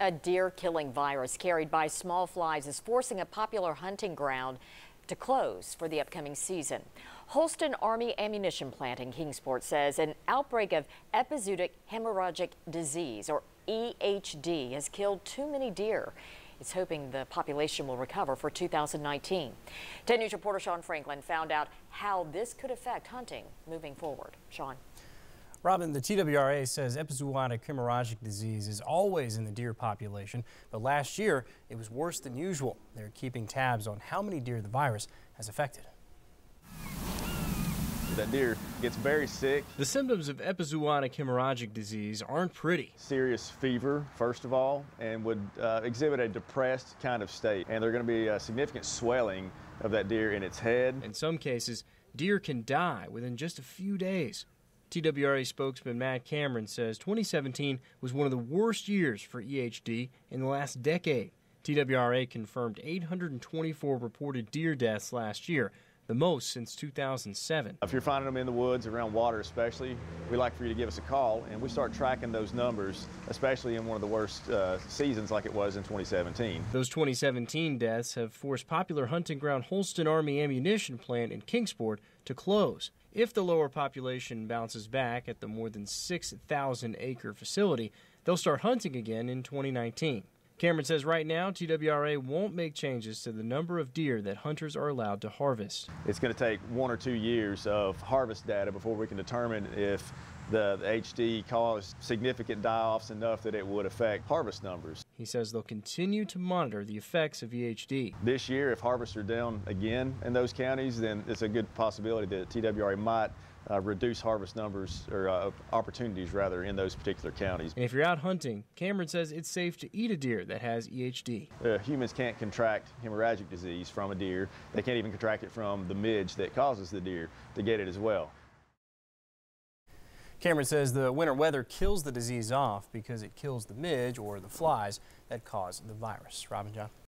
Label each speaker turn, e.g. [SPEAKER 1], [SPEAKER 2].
[SPEAKER 1] A deer-killing virus carried by small flies is forcing a popular hunting ground to close for the upcoming season. Holston Army Ammunition Plant in Kingsport says an outbreak of epizootic hemorrhagic disease, or EHD, has killed too many deer. It's hoping the population will recover for 2019. 10 News reporter Sean Franklin found out how this could affect hunting moving forward. Sean.
[SPEAKER 2] Robin, the TWRA says epizootic hemorrhagic disease is always in the deer population, but last year it was worse than usual. They're keeping tabs on how many deer the virus has affected.
[SPEAKER 3] That deer gets very sick.
[SPEAKER 2] The symptoms of epizootic hemorrhagic disease aren't pretty.
[SPEAKER 3] Serious fever, first of all, and would exhibit a depressed kind of state. And there's going to be a significant swelling of that deer in its head.
[SPEAKER 2] In some cases, deer can die within just a few days. TWRA spokesman Matt Cameron says 2017 was one of the worst years for EHD in the last decade. TWRA confirmed 824 reported deer deaths last year, the most since 2007.
[SPEAKER 3] If you're finding them in the woods, around water especially, we'd like for you to give us a call, and we start tracking those numbers, especially in one of the worst seasons like it was in 2017.
[SPEAKER 2] Those 2017 deaths have forced popular hunting ground Holston Army Ammunition Plant in Kingsport to close. If the lower population bounces back at the more than 6,000-acre facility, they'll start hunting again in 2019. Cameron says right now, TWRA won't make changes to the number of deer that hunters are allowed to harvest.
[SPEAKER 3] It's going to take 1 or 2 years of harvest data before we can determine if the HD caused significant die-offs enough that it would affect harvest numbers.
[SPEAKER 2] He says they'll continue to monitor the effects of EHD.
[SPEAKER 3] This year, if harvests are down again in those counties, then it's a good possibility that TWRA might reduce harvest numbers, or opportunities rather, in those particular counties.
[SPEAKER 2] And if you're out hunting, Cameron says it's safe to eat a deer that has EHD.
[SPEAKER 3] Humans can't contract hemorrhagic disease from a deer. They can't even contract it from the midge that causes the deer to get it as well.
[SPEAKER 2] Cameron says the winter weather kills the disease off because it kills the midge, or the flies, that cause the virus. Robin, John.